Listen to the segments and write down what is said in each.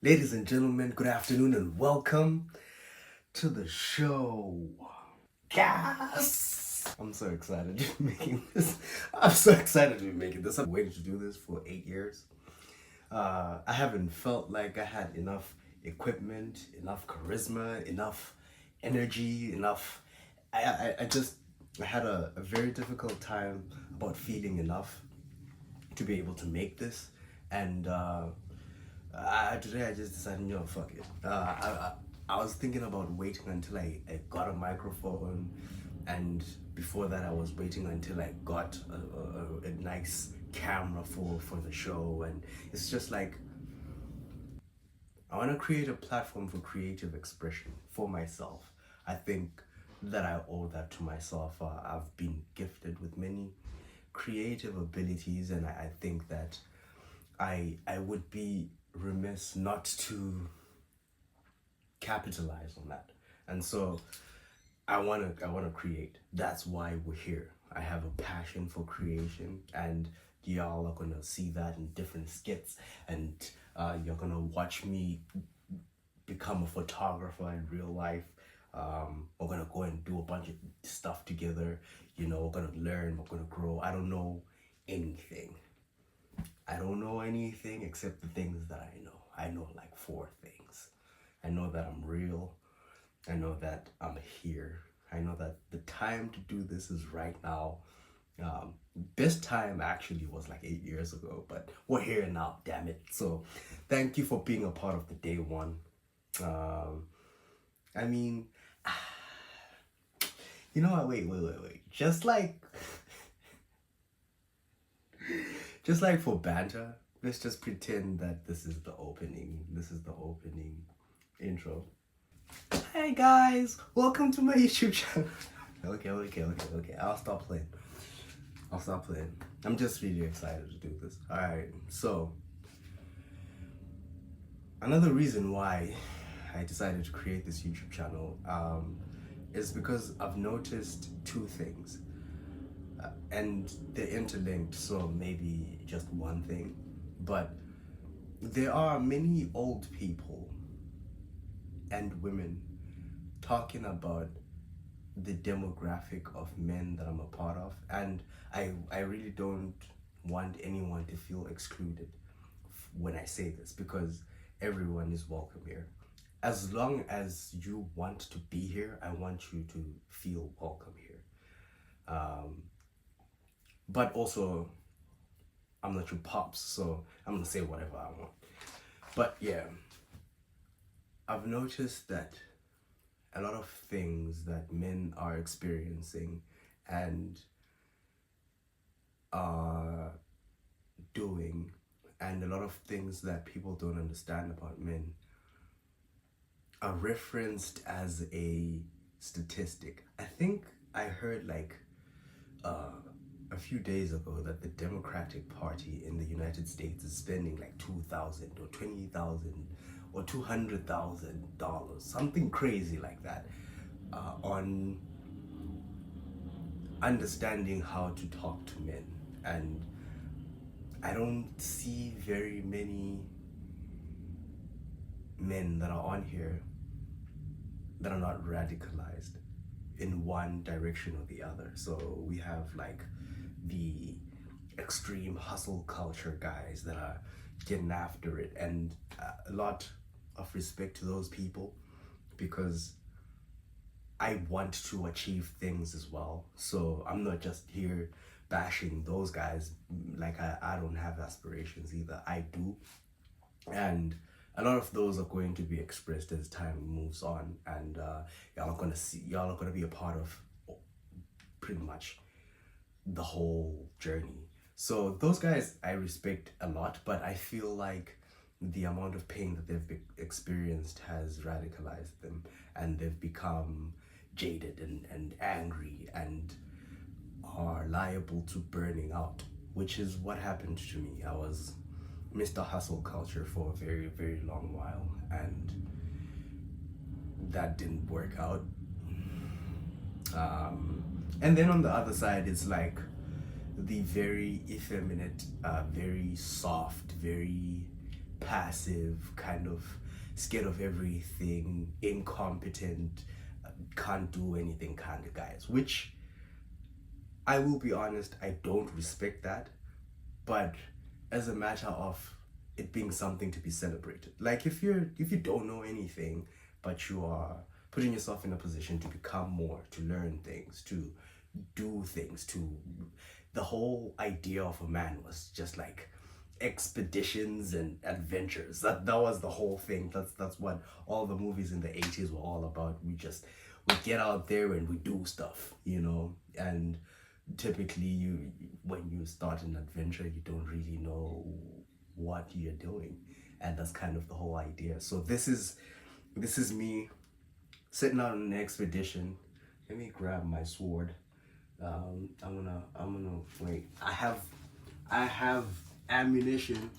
Ladies and gentlemen, good afternoon and welcome to the show. Yes! I'm so excited to be making this. I'm so excited to be making this. I've waited to do this for 8 years. I haven't felt like I had enough equipment, enough charisma, enough energy, enough. I had a very difficult time about feeling enough to be able to make this. And today I just decided, fuck it. I was thinking about waiting until I got a microphone, and before that I was waiting until I got a nice camera for the show. And it's just like, I want to create a platform for creative expression for myself. I think that I owe that to myself. I've been gifted with many creative abilities, and I think that I would be remiss not to capitalize on that. And so I wanna create. That's why we're here. I have a passion for creation, and y'all are gonna see that in different skits, and you're gonna watch me become a photographer in real life. We're gonna go and do a bunch of stuff together. We're gonna learn, we're gonna grow. I don't know anything. I don't know anything except the things that I know. I know like four things. I know that I'm real. I know that I'm here. I know that the time to do this is right now. This time actually was like 8 years ago, but we're here now, damn it. So thank you for being a part of the day one. Um, I mean, you know what? Wait. Just like for banter, let's just pretend that this is the opening. This is the opening intro. Hey guys, welcome to my YouTube channel. Okay. I'll stop playing. I'm just really excited to do this. Alright, so another reason why I decided to create this YouTube channel is because I've noticed two things. And they're interlinked, so maybe just one thing. But there are many old people and women talking about the demographic of men that I'm a part of, and I really don't want anyone to feel excluded when I say this, because everyone is welcome here. As long as you want to be here, I want you to feel welcome here. But also, I'm not your pops, so I'm gonna say whatever I want. But yeah, I've noticed that a lot of things that men are experiencing and are doing, and a lot of things that people don't understand about men, are referenced as a statistic. I think I heard like a few days ago that the Democratic Party in the United States is spending like $2,000 or $20,000 or $200,000, something crazy like that, on understanding how to talk to men. And I don't see very many men that are on here that are not radicalized in one direction or the other. So we have like the extreme hustle culture guys that are getting after it, and a lot of respect to those people, because I want to achieve things as well. So I'm not just here bashing those guys. Like I don't have aspirations either. I do. And a lot of those are going to be expressed as time moves on, and y'all are gonna be a part of pretty much the whole journey. So those guys I respect a lot, but I feel like the amount of pain that they've experienced has radicalized them, and they've become jaded and angry, and are liable to burning out, which is what happened to me. I was Mr. Hustle Culture for a very, very long while, and that didn't work out. And then on the other side, it's like the very effeminate, very soft, very passive, kind of scared of everything, incompetent, can't do anything kind of guys, which I will be honest, I don't respect that, but as a matter of it being something to be celebrated. Like if you don't know anything, but you are putting yourself in a position to become more, to learn things, to do things, to the whole idea of a man was just like expeditions and adventures. That was the whole thing. That's what all the movies in the 80s were all about. We get out there and we do stuff, you know. And typically when you start an adventure, you don't really know what you're doing, and that's kind of the whole idea. So this is me setting out on an expedition. Let me grab my sword. I'm gonna wait. I have ammunition.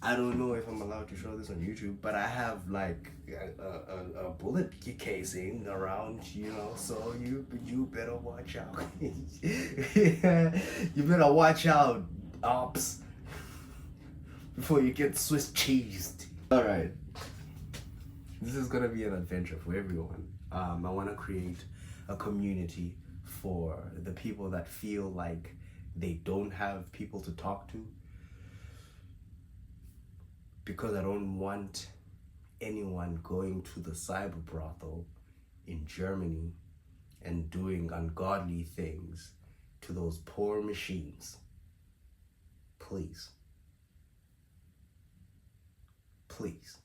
I don't know if I'm allowed to show this on YouTube, but I have like a bullet casing around, you know, so you better watch out. You better watch out, ops, before you get Swiss cheesed. Alright. This is gonna be an adventure for everyone. I wanna create a community for the people that feel like they don't have people to talk to, because I don't want anyone going to the cyber brothel in Germany and doing ungodly things to those poor machines. Please. Please.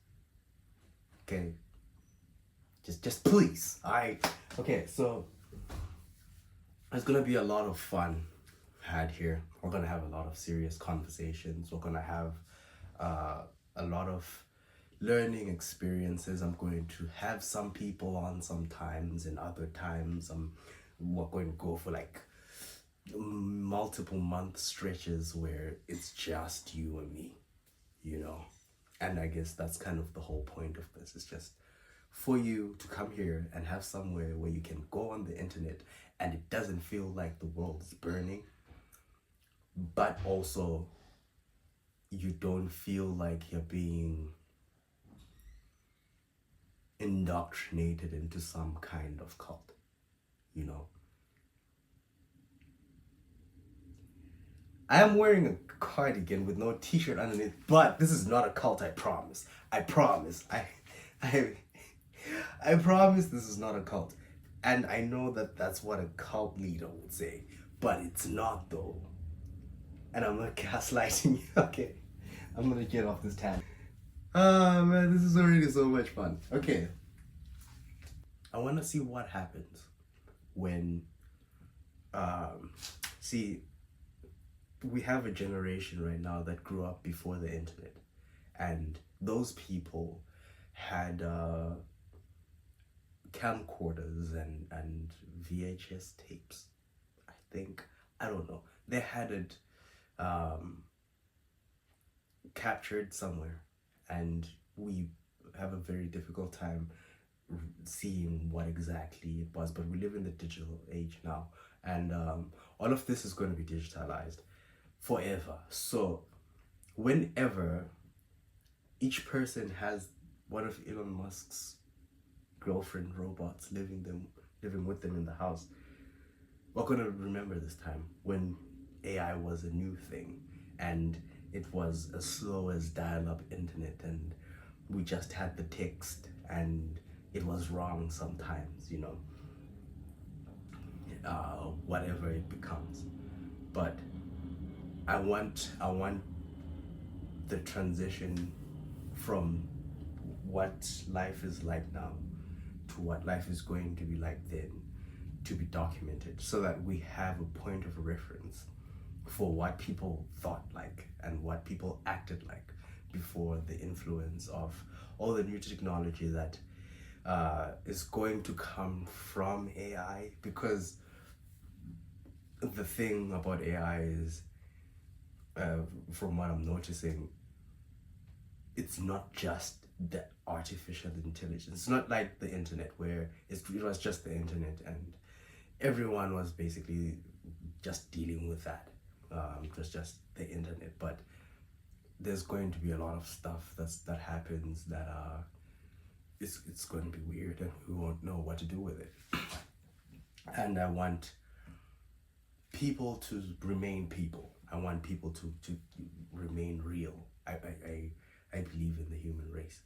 Okay? Just please. Okay, so there's gonna be a lot of fun had here. We're gonna have a lot of serious conversations. We're gonna have a lot of learning experiences. I'm going to have some people on sometimes, and other times we're going to go for like multiple month stretches where it's just you and me, you know. And I guess that's kind of the whole point of this. It's just for you to come here and have somewhere where you can go on the internet and it doesn't feel like the world is burning, but also you don't feel like you're being indoctrinated into some kind of cult, you know. I am wearing a cardigan with no t-shirt underneath, but this is not a cult, I promise. I promise. I promise this is not a cult. And I know that that's what a cult leader would say, but it's not though. And I'm not gaslighting you. Okay, I'm gonna get off this tangent. Oh man, this is already so much fun. Okay, I want to see what happens when see, we have a generation right now that grew up before the internet, and those people had camcorders and VHS tapes, I think. I don't know, they had it captured somewhere, and we have a very difficult time seeing what exactly it was. But we live in the digital age now, and all of this is going to be digitalized forever. So whenever each person has one of Elon Musk's girlfriend robots living with them in the house, we're going to remember this time when AI was a new thing, and it was as slow as dial-up internet, and we just had the text, and it was wrong sometimes, you know, whatever it becomes. But I want the transition from what life is like now to what life is going to be like then to be documented, so that we have a point of reference for what people thought like and what people acted like before the influence of all the new technology that is going to come from AI. Because the thing about AI is, from what I'm noticing, it's not just the artificial intelligence. It's not like the internet, where it was just the internet and everyone was basically just dealing with that. It was just the internet. But there's going to be a lot of stuff that happens that it's going to be weird, and we won't know what to do with it. And I want people to remain people. I want people to remain real. I believe in the human race.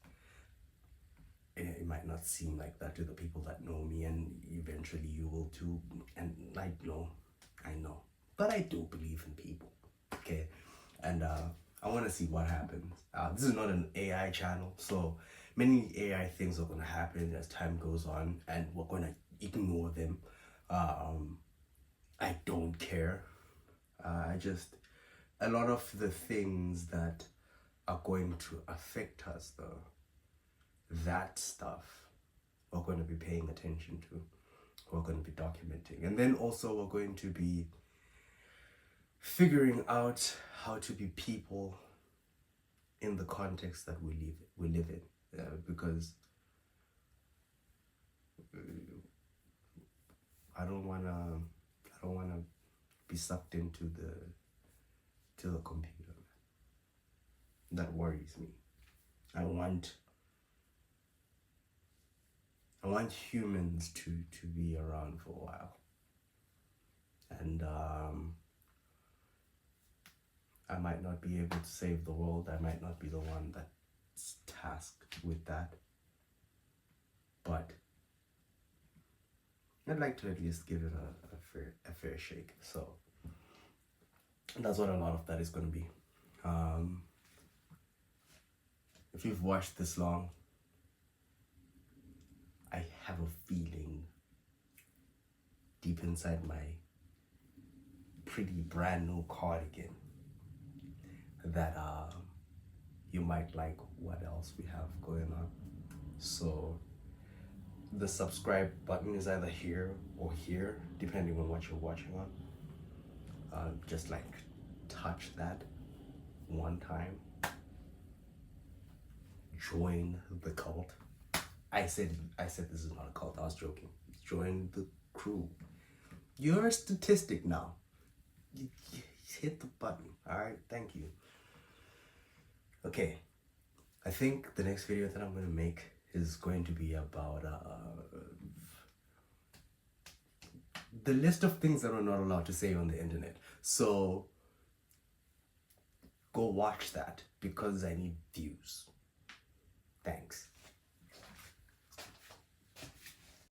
It might not seem like that to the people that know me, and eventually you will too. And I know, but I do believe in people. Okay, and I want to see what happens. This is not an AI channel, so many AI things are going to happen as time goes on, and we're going to ignore them. I don't care. A lot of the things that are going to affect us, though, that stuff we're going to be paying attention to, we're going to be documenting, and then also we're going to be figuring out how to be people in the context that we live in, because I don't wanna be sucked into the computer. That worries me. I want humans to be around for a while, and I might not be able to save the world. I might not be the one that's tasked with that, but I'd like to at least give it a fair shake. So that's what a lot of that is going to be. If you've watched this long, I have a feeling deep inside my pretty brand new cardigan that you might like what else we have going on. So the subscribe button is either here or here, depending on what you're watching on. Just like touch that one time. Join the cult. I said this is not a cult. I was joking. Join the crew. You're a statistic now. You hit the button. All right. Thank you. Okay. I think the next video that I'm going to make is going to be about the list of things that we're not allowed to say on the internet. So go watch that because I need views. Thanks.